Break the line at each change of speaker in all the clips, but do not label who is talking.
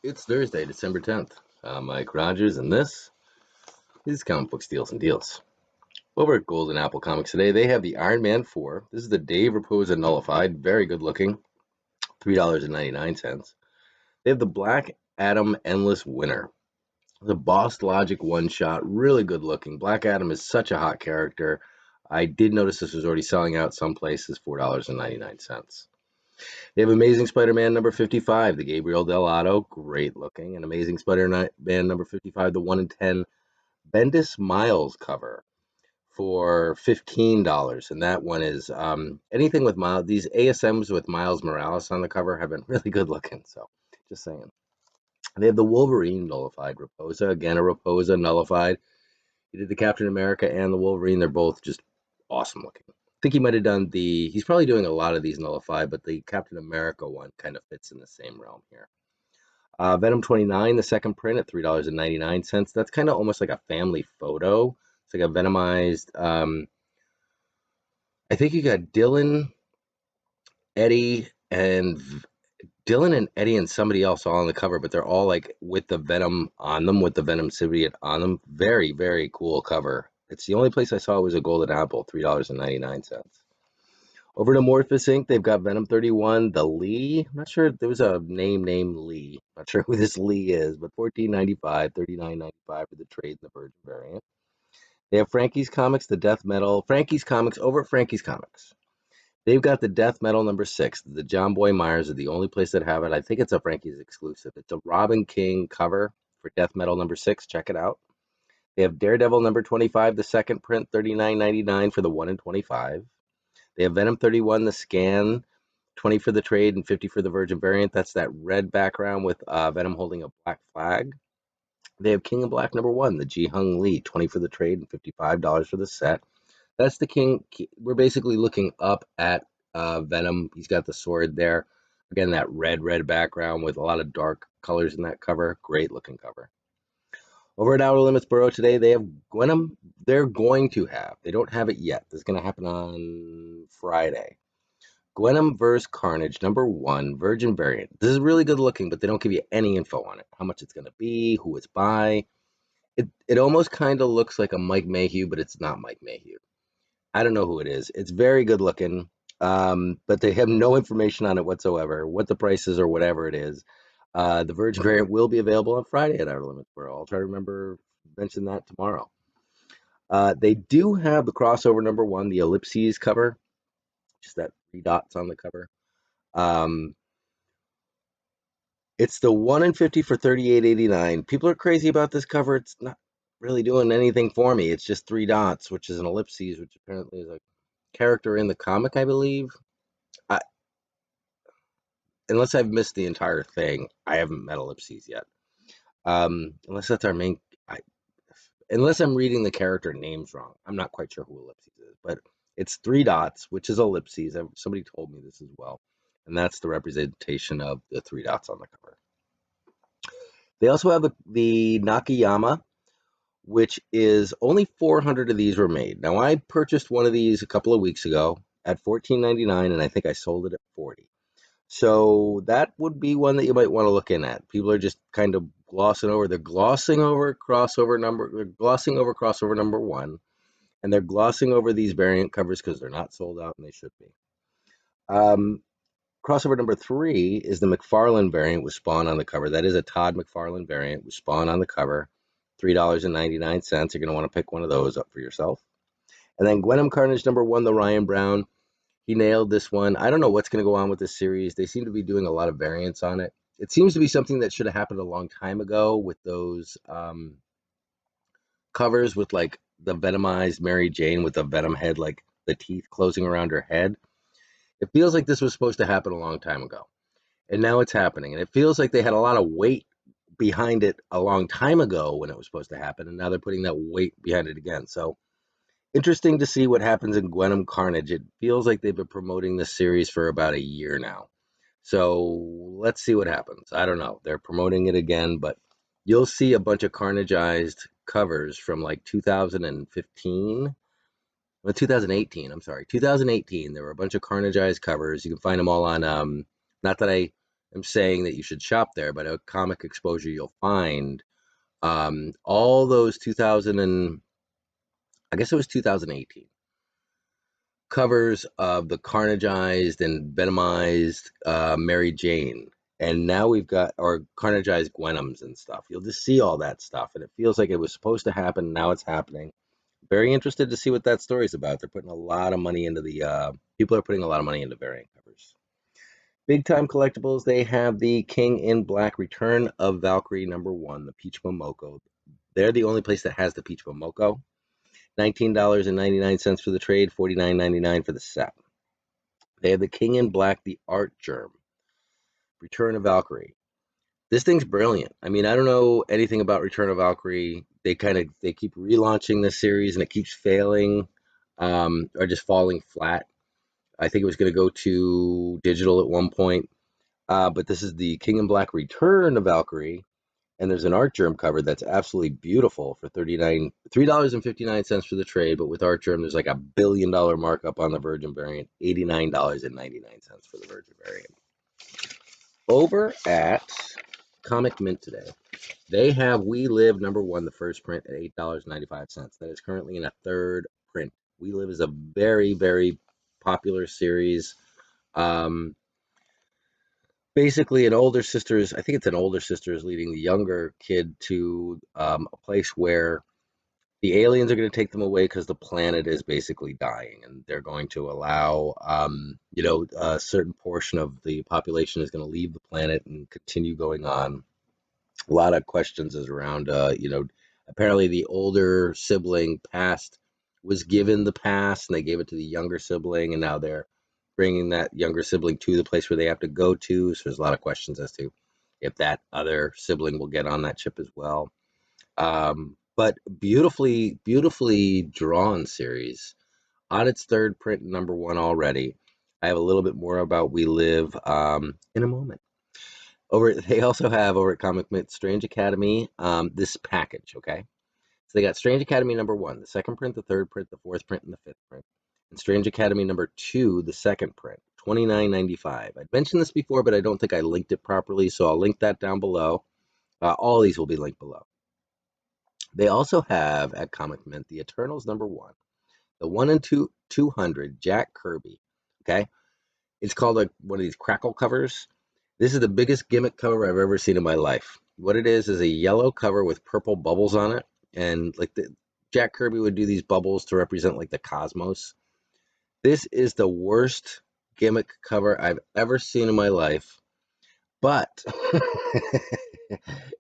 It's Thursday, December 10th. I'm Mike Rogers, and this is Comic Book Steals and Deals. Over at Golden Apple Comics today, they have the Iron Man 4. This is the Dave Raposa Nullified. Very good looking. $3.99. They have the Black Adam Endless Winner. The Boss Logic one-shot. Really good looking. Black Adam is such a hot character. I did notice this was already selling out some places, $4.99. They have Amazing Spider-Man number 55, the Gabriel Dell'Otto, great looking, and Amazing Spider-Man number 55, the 1 in 10 Bendis Miles cover for $15. And that one is anything with Miles. These ASMs with Miles Morales on the cover have been really good looking. So just saying. They have the Wolverine nullified Raposa. Again, a Raposa nullified. He did the Captain America and the Wolverine. They're both just awesome looking. I think he might have done he's probably doing a lot of these nullified, but the Captain America one kind of fits in the same realm here. Venom 29, the second print at $3.99. That's kind of almost like a family photo. It's like a Venomized. I think you got Eddie, and Dylan and Eddie and somebody else all on the cover, but they're all like with the Venom on them, with the Venom symbiote on them. Very, very cool cover. It's the only place I saw was a Golden Apple, $3.99. Over to Morphus Inc., they've got Venom 31, the Lee. I'm not sure if there was a name named Lee. Not sure who this Lee is, but $14.95, $39.95 for the trade and the Virgin variant. They have Frankie's Comics, the Death Metal. Frankie's Comics, over at Frankie's Comics. They've got the Death Metal number 6. The John Boy Myers are the only place that have it. I think it's a Frankie's exclusive. It's a Robin King cover for Death Metal number 6. Check it out. They have Daredevil number 25, the second print, $39.99 for the 1 in 25. They have Venom 31, the scan, 20 for the trade and 50 for the Virgin variant. That's that red background with Venom holding a black flag. They have King of Black number 1, the Ji Hung Lee, 20 for the trade and $55 for the set. That's the King. We're basically looking up at Venom. He's got the sword there. Again, that red background with a lot of dark colors in that cover. Great looking cover. Over at Outer Limits Borough today, they have Gwen. They're going to have. They don't have it yet. This is going to happen on Friday. Venom vs. Carnage number 1, Virgin variant. This is really good looking, but they don't give you any info on it. How much it's going to be, who it's by. It almost kind of looks like a Mike Mayhew, but it's not Mike Mayhew. I don't know who it is. It's very good looking, but they have no information on it whatsoever, what the price is or whatever it is. The Virgin variant will be available on Friday at Outer Limits Borough. I'll try to mention that tomorrow. They do have the crossover number 1, the ellipses cover, just that 3 dots on the cover. It's the 1 in 50 for $38.89. People are crazy about this cover. It's not really doing anything for me. It's just 3 dots, which is an ellipses, which apparently is a character in the comic, I believe. Unless I've missed the entire thing, I haven't met ellipses yet. Unless that's our main. Unless I'm reading the character names wrong, I'm not quite sure who ellipses is. But it's 3 dots, which is ellipses. Somebody told me this as well, and that's the representation of the 3 dots on the cover. They also have the Nakayama, which is only 400 of these were made. Now, I purchased one of these a couple of weeks ago at $14.99, and I think I sold it at $40. So that would be one that you might want to look in at. People are just kind of glossing over. They're glossing over crossover number 1, and they're glossing over these variant covers because they're not sold out, and they should be. Crossover number 3 is the McFarlane variant with Spawn on the cover. That is a Todd McFarlane variant with Spawn on the cover. $3.99. You're going to want to pick one of those up for yourself. And then Gwen Carnage number 1, the Ryan Brown. He nailed this one. I don't know what's going to go on with this series. They seem to be doing a lot of variants on it. It seems to be something that should have happened a long time ago with those covers with like the Venomized Mary Jane with the Venom head, like the teeth closing around her head. It feels like this was supposed to happen a long time ago. And now it's happening. And it feels like they had a lot of weight behind it a long time ago when it was supposed to happen. And now they're putting that weight behind it again. So interesting to see what happens in Gwen Carnage. It feels like they've been promoting this series for about a year now. So let's see what happens. I don't know. They're promoting it again, but you'll see a bunch of Carnageized covers from like 2015. Well, 2018, I'm sorry. 2018, there were a bunch of Carnageized covers. You can find them all on, not that I am saying that you should shop there, but at Comic Exposure, you'll find all those 2000 and I guess it was 2018 covers of the carnageized and venomized Mary Jane. And now we've got our carnageized Gwenums and stuff. You'll just see all that stuff. And it feels like it was supposed to happen. Now it's happening. Very interested to see what that story's about. They're putting a lot of money into people are putting a lot of money into variant covers. Big time collectibles, they have the King in Black Return of Valkyrie #1, the Peach Momoko. They're the only place that has the Peach Momoko. $19.99 for the trade, $49.99 for the set. They have the King in Black, the Art Germ, Return of Valkyrie. This thing's brilliant. I mean, I don't know anything about Return of Valkyrie. They keep relaunching this series and it keeps failing, or just falling flat. I think it was going to go to digital at one point, but this is the King in Black Return of Valkyrie, and there's an art germ cover that's absolutely beautiful for $3.59 for the trade, but with art germ, there's like $1 billion markup on the Virgin variant, $89.99 for the Virgin variant. Over at Comic Mint today, they have We Live #1, the first print, at $8.95. That is currently in a third print. We Live is a very, very popular series. Basically, I think it's an older sister is leading the younger kid to a place where the aliens are going to take them away because the planet is basically dying, and they're going to allow, a certain portion of the population is going to leave the planet and continue going on. A lot of questions is around, apparently the older sibling was given the past, and they gave it to the younger sibling, and now they're bringing that younger sibling to the place where they have to go to. So there's a lot of questions as to if that other sibling will get on that ship as well. But beautifully, beautifully drawn series. On its third print, #1 already. I have a little bit more about We Live in a moment. They also have over at Comic Mint Strange Academy this package, okay? So they got Strange Academy #1, the second print, the third print, the fourth print, and the fifth print. And Strange Academy #2, the second print, $29.95. I'd mentioned this before, but I don't think I linked it properly, so I'll link that down below. All these will be linked below. They also have at Comic Mint the Eternals #1, the 1 and 200 Jack Kirby. Okay, it's called one of these crackle covers. This is the biggest gimmick cover I've ever seen in my life. What it is a yellow cover with purple bubbles on it, and like Jack Kirby would do these bubbles to represent like the cosmos. This is the worst gimmick cover I've ever seen in my life, but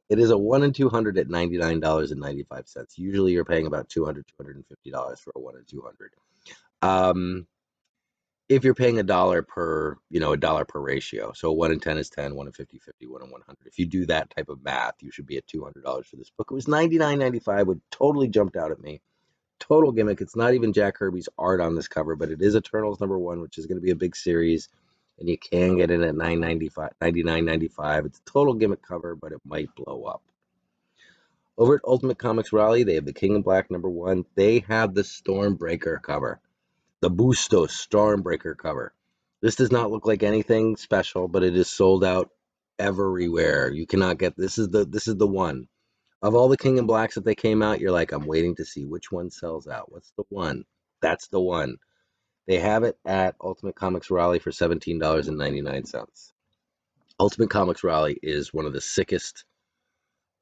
it is a 1 and 200 at $99.95. Usually you're paying about $250 for a 1 and 200. If you're paying $1 per, $1 per ratio. So 1 in 10 is 10, 1 in 50, 50, 1 in 100. If you do that type of math, you should be at $200 for this book. It was $99.95, which totally jumped out at me. Total gimmick. It's not even Jack Kirby's art on this cover, but it is Eternals #1, which is going to be a big series, and you can get it at $99.95. It's a total gimmick cover, but it might blow up. Over at Ultimate Comics Raleigh, they have the King in Black #1. They have the Stormbreaker cover, the Bustos Stormbreaker cover. This does not look like anything special, but it is sold out everywhere. You cannot get this. Is the one. Of all the King in Blacks that they came out, you're like, I'm waiting to see which one sells out. What's the one? That's the one. They have it at Ultimate Comics Raleigh for $17.99. Ultimate Comics Raleigh is one of the sickest,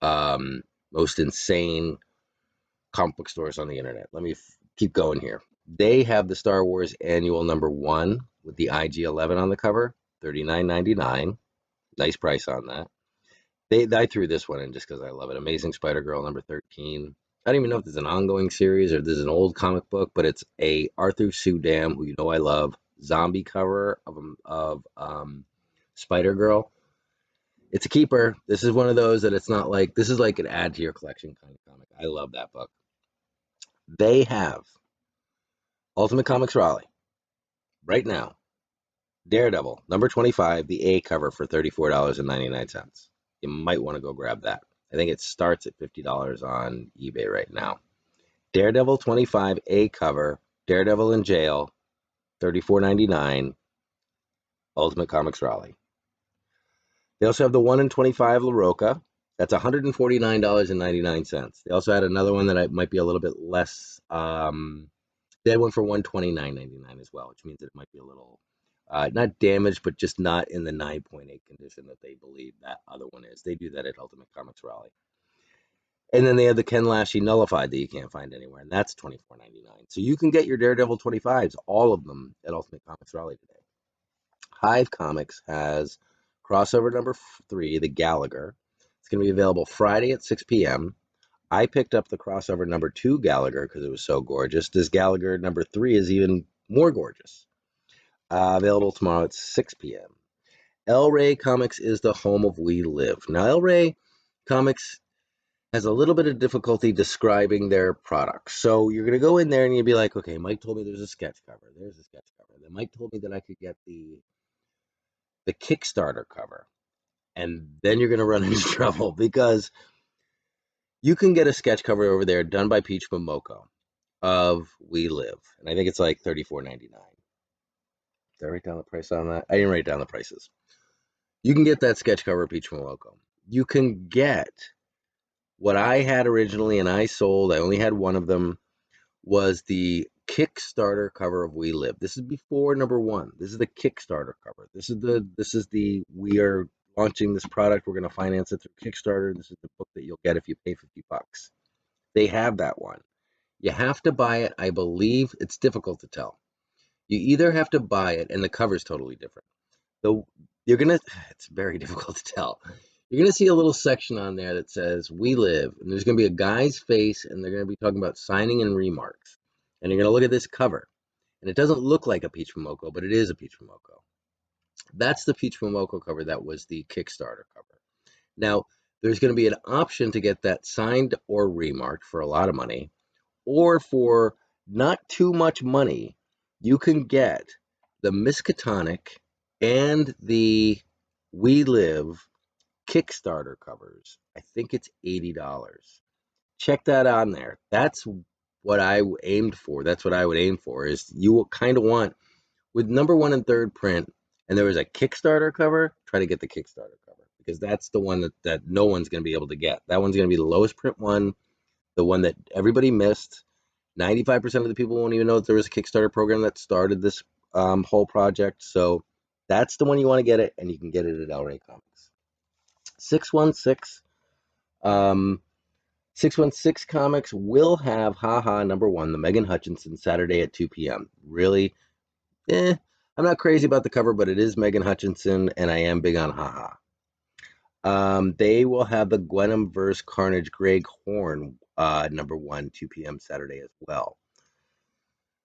most insane comic book stores on the internet. Let me keep going here. They have the Star Wars Annual #1 with the IG-11 on the cover, $39.99. Nice price on that. I threw this one in just because I love it. Amazing Spider-Girl #13. I don't even know if there's an ongoing series or there's an old comic book, but it's a Arthur Sudam, who I love, zombie cover of Spider-Girl. It's a keeper. This is one of those that it's not like, this is like an add to your collection kind of comic. I love that book. They have Ultimate Comics Raleigh right now. Daredevil #25, the A cover for $34.99. You might want to go grab that. I think it starts at $50 on eBay right now. Daredevil 25 A cover, Daredevil in jail, $34.99. Ultimate Comics Raleigh. They also have the 1 in 25 La Roca. That's $149.99. They also had another one that might be a little bit less. They had one for $129.99 as well, which means that it might be a little not damaged, but just not in the 9.8 condition that they believe that other one is. They do that at Ultimate Comics Raleigh. And then they have the Ken Lashley Nullified that you can't find anywhere, and that's $24.99. So you can get your Daredevil 25s, all of them, at Ultimate Comics Raleigh today. Hive Comics has crossover number 3, the Gallagher. It's going to be available Friday at 6 p.m. I picked up the crossover number 2 Gallagher because it was so gorgeous. This Gallagher number 3 is even more gorgeous. Available tomorrow at 6 p.m. El Rey Comics is the home of We Live. Now, El Rey Comics has a little bit of difficulty describing their products. So you're going to go in there and you'll be like, okay, Mike told me there's a sketch cover. There's a sketch cover. Then Mike told me that I could get the Kickstarter cover. And then you're going to run into trouble because you can get a sketch cover over there done by Peach Momoko of We Live. And I think it's like $34.99. Did I write down the price on that? I didn't write down the prices. You can get that sketch cover of Peach Momoko. You can get what I had originally and I sold. I only had one of them. Was the Kickstarter cover of We Live. This is before number 1. This is the Kickstarter cover. This is the we are launching this product. We're going to finance it through Kickstarter. This is the book that you'll get if you pay $50. They have that one. You have to buy it. I believe it's difficult to tell. You either have to buy it, and the cover's totally different. So it's very difficult to tell. You're going to see a little section on there that says We Live, and there's going to be a guy's face, and they're going to be talking about signing and remarks. And you're going to look at this cover, and it doesn't look like a Peach Momoko, but it is a Peach Momoko. That's the Peach Momoko cover that was the Kickstarter cover. Now, there's going to be an option to get that signed or remarked for a lot of money, or for not too much money, you can get the Miskatonic and the We Live Kickstarter covers. I think it's $80. Check that on there. That's what I aimed for. That's what I would aim for. Is you will kind of want with number 1 and 3rd print, and there was a Kickstarter cover. Try to get the Kickstarter cover because that's the one that no one's going to be able to get. That one's going to be the lowest print one, the one that everybody missed. 95% of the people won't even know that there was a Kickstarter program that started this whole project. So that's the one you want to get it, and you can get it at El Rey Comics. 616 616 Comics will have Haha number 1, the Megan Hutchinson, Saturday at 2 p.m. Really? I'm not crazy about the cover, but it is Megan Hutchinson, and I am big on Haha. They will have the Gwen vs. Carnage Greg Horn number 1, 2 p.m. Saturday as well.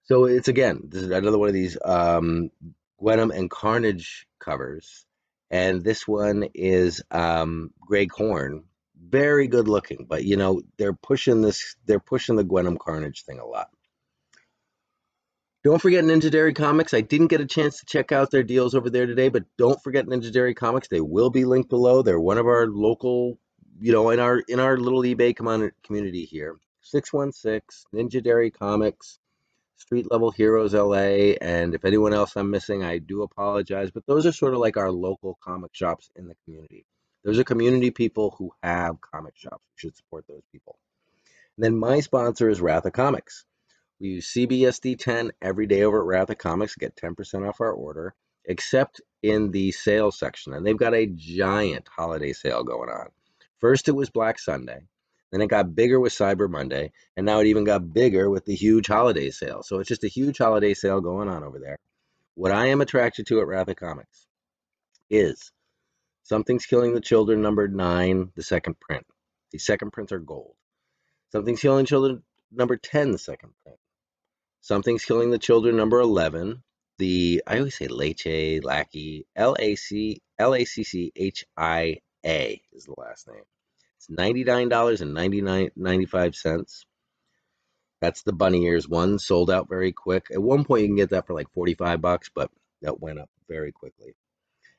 So this is another one of these Gwenum and Carnage covers, and this one is Greg Horn. Very good looking, but they're pushing the Gwenum Carnage thing a lot. Don't forget Ninja Dairy Comics. I didn't get a chance to check out their deals over there today, but don't forget Ninja Dairy Comics. They will be linked below. They're one of our local, in our little eBay community here. 616 Ninja Dairy Comics. Street Level Heroes LA, and if anyone else I'm missing, I do apologize, but those are sort of like our local comic shops in the community. Those are community people who have comic shops. We should support those people. And then my sponsor is Wrath of Comics. We use CBSD10 every day over at Wrath of Comics to get 10% off our order, except in the sales section, and they've got a giant holiday sale going on. First, it was Black Sunday. Then it got bigger with Cyber Monday, and now it even got bigger with the huge holiday sale. So it's just a huge holiday sale going on over there. What I am attracted to at Wrath of Comics is Something's Killing the Children number 9, the second print. The second prints are gold. Something's Killing Children number 10, the second print. Something's Killing the Children number 11. I always say Leche, Lackey, Lacchia is the last name. It's $99.95. That's the bunny ears one, sold out very quick. At one point, you can get that for like $45, but that went up very quickly.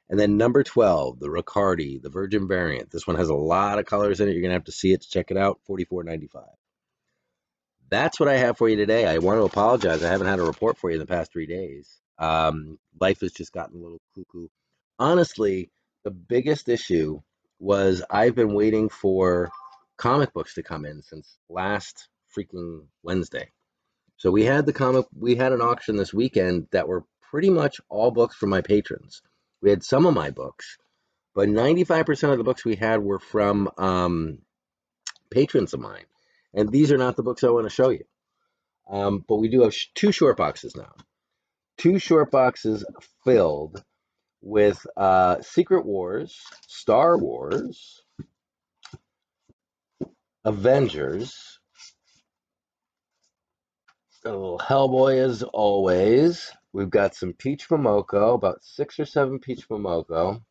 And then number 12, the Riccardi, the Virgin variant. This one has a lot of colors in it. You're going to have to see it to check it out. $44.95. That's what I have for you today. I want to apologize. I haven't had a report for you in the past 3 days. Life has just gotten a little cuckoo. Honestly, The biggest issue was I've been waiting for comic books to come in since last freaking Wednesday. So we had an auction this weekend that were pretty much all books from my patrons. We had some of my books, but 95% of the books we had were from patrons of mine. And these are not the books I want to show you. But we do have two short boxes now. Two short boxes filled with Secret Wars, Star Wars, Avengers, a little Hellboy as always. We've got some Peach Momoko, about 6 or 7 Peach Momoko.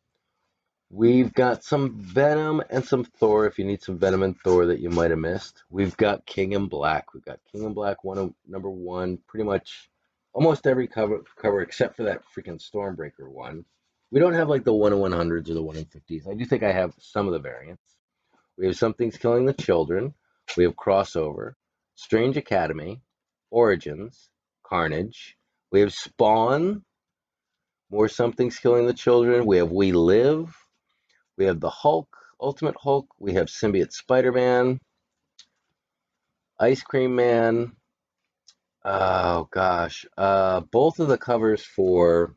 We've got some Venom and some Thor, if you need some Venom and Thor that you might have missed. We've got King in Black. We've got King in Black number one, pretty much almost every cover except for that freaking Stormbreaker one. We don't have like the 1 in 100s or the 1 in 50s. I do think I have some of the variants. We have Something's Killing the Children. We have Crossover, Strange Academy, Origins, Carnage. We have Spawn, more Something's Killing the Children. We have We Live. We have the Hulk, Ultimate Hulk. We have Symbiote Spider-Man, Ice Cream Man. Oh gosh, both of the covers for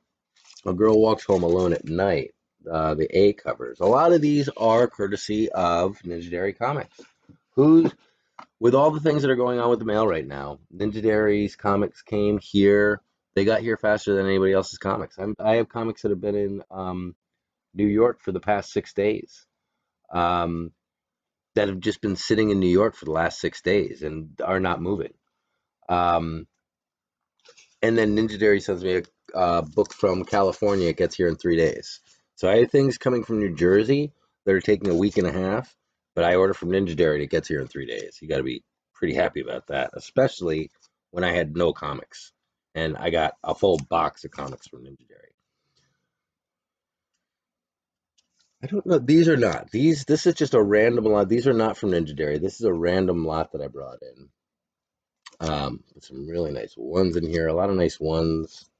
A Girl Walks Home Alone at Night, the A covers. A lot of these are courtesy of Ninja Dairy Comics, who's with all the things that are going on with the mail right now. Ninja Dairy's comics came here. They got here faster than anybody else's comics. I have comics that have been in New York for the past 6 days. That have just been sitting in New York for the last 6 days and are not moving. And then Ninja Dairy sends me a book from California. It gets here in 3 days. So I have things coming from New Jersey that are taking a week and a half, but I order from Ninja Dairy and it gets here in 3 days. You got to be pretty happy about that, especially when I had no comics. And I got a full box of comics from Ninja Dairy. I don't know. These are not. This is just a random lot. These are not from Ninja Dairy. This is a random lot that I brought in. Some really nice ones in here. A lot of nice ones.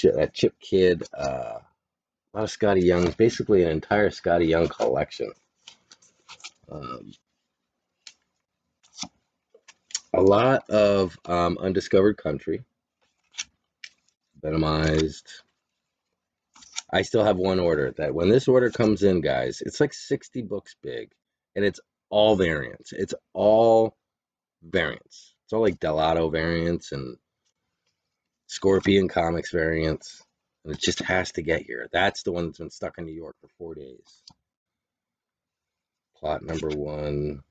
That Chip Kid. A lot of Scotty Youngs. Basically, an entire Scotty Young collection. A lot of Undiscovered Country. Venomized. I still have one order. That when this order comes in, guys, it's like 60 books big, and it's all variants. It's all variants. It's all like Delato variants and Scorpion Comics variants. And it just has to get here. That's the one that's been stuck in New York for 4 days. Plot number one.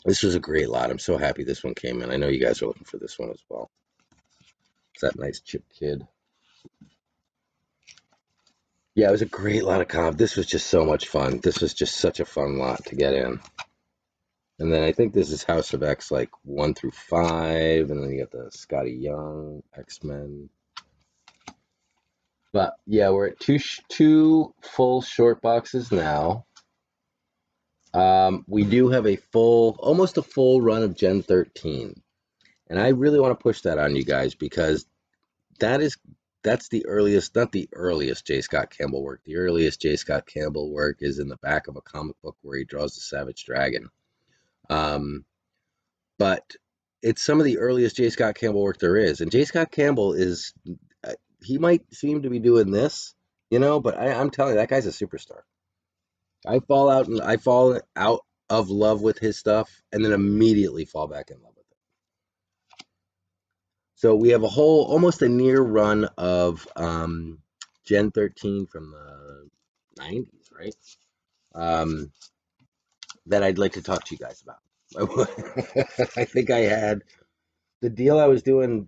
This was a great lot. I'm so happy this one came in. I know you guys are looking for this one as well. It's that nice Chip Kid. Yeah, it was a great lot of comp. This was just so much fun. This was just such a fun lot to get in. And then I think this is House of X, like 1 through 5. And then you got the Scotty Young, X-Men. But yeah, we're at two full short boxes now. We do have almost a full run of Gen 13. And I really want to push that on you guys because that's the earliest, not the earliest J. Scott Campbell work. The earliest J. Scott Campbell work is in the back of a comic book where he draws the Savage Dragon. But it's some of the earliest J. Scott Campbell work there is. And J. Scott Campbell he might seem to be doing this, but I'm telling you, that guy's a superstar. I fall out of love with his stuff and then immediately fall back in love with it. So we have almost a near run of Gen 13 from the 90s, right? That I'd like to talk to you guys about. I think I had the deal I was doing.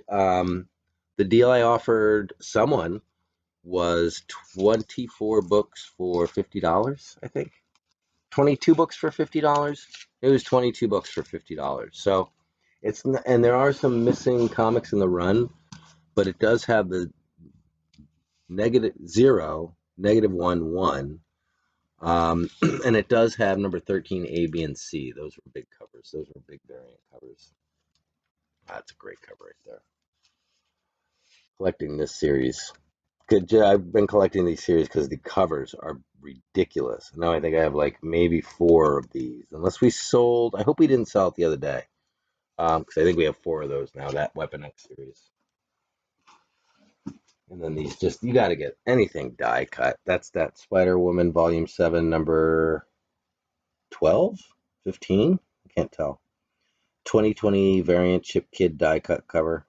The deal I offered someone was 24 books for $50, I think. 22 books for $50. It was 22 books for $50. So and there are some missing comics in the run, but it does have the -0, -1, 1. And it does have number 13, A, B, and C. Those were big covers. Those were big variant covers. That's a great cover right there. Collecting this series. I've been collecting these series because the covers are ridiculous. Now I think I have like maybe 4 of these. Unless we sold, I hope we didn't sell it the other day. Because I think we have 4 of those now. That Weapon X series, and then these just you got to get anything die cut. That's that Spider Woman Volume 7, number 12, 15. I can't tell. 2020 variant Chip Kid die cut cover.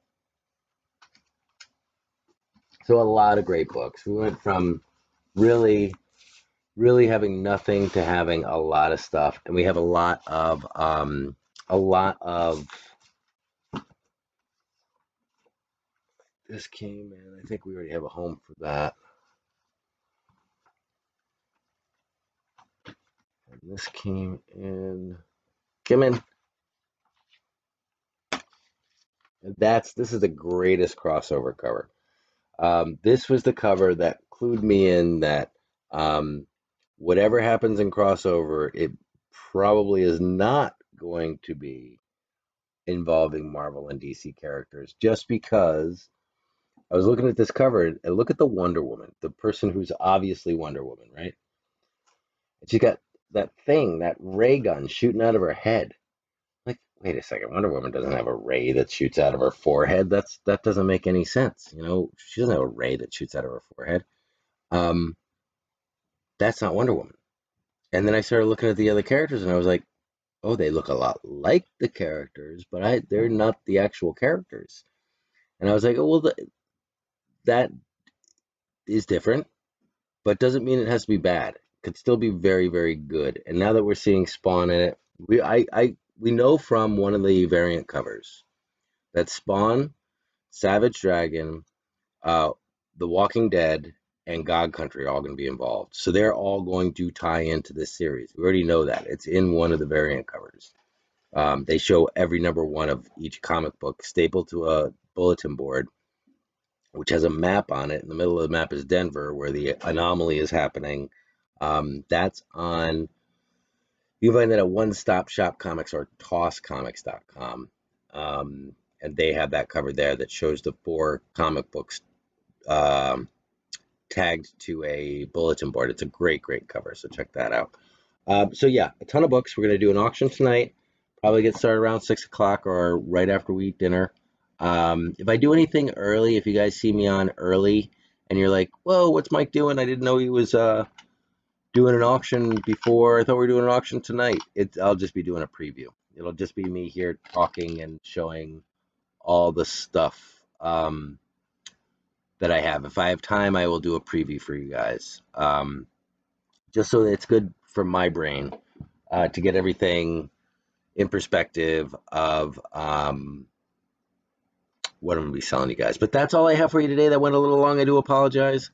So a lot of great books. We went from really really having nothing to having a lot of stuff, and we have a lot of this came in. I think we already have a home for that. And this came in. Come in. And this is the greatest crossover cover. This was the cover that clued me in that um, whatever happens in crossover, it probably is not going to be involving Marvel and DC characters, just because I was looking at this cover and look at the Wonder Woman, the person who's obviously Wonder Woman, right? And she's got that thing, that ray gun shooting out of her head. Like, wait a second, Wonder Woman doesn't have a ray that shoots out of her forehead. That doesn't make any sense. She doesn't have a ray that shoots out of her forehead. Um, that's not Wonder Woman. And then I started looking at the other characters and I was like, oh, they look a lot like the characters, but they're not the actual characters. And I was like, oh well, that is different, but doesn't mean it has to be bad. Could still be very, very good. And now that we're seeing Spawn in it, we know from one of the variant covers that Spawn, Savage Dragon, uh, The Walking Dead, and God Country are all going to be involved. So they're all going to tie into this series. We already know that. It's in one of the variant covers. They show every number 1 of each comic book stapled to a bulletin board, which has a map on it. In the middle of the map is Denver, where the anomaly is happening. That's on. You can find that at One Stop Shop Comics or tosscomics.com. And they have that cover there that shows the 4 comic books um, tagged to a bulletin board. It's a great, great cover. So check that out. So yeah, a ton of books. We're going to do an auction tonight. Probably get started around 6 o'clock or right after we eat dinner. If I do anything early, if you guys see me on early and you're like, whoa, what's Mike doing? I didn't know he was doing an auction before. I thought we were doing an auction tonight. I'll just be doing a preview. It'll just be me here talking and showing all the stuff that I have. If I have time, I will do a preview for you guys. Just so that it's good for my brain to get everything in perspective of what I'm going to be selling you guys. But that's all I have for you today. That went a little long. I do apologize.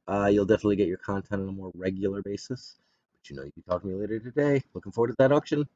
You'll definitely get your content on a more regular basis. But you can talk to me later today. Looking forward to that auction.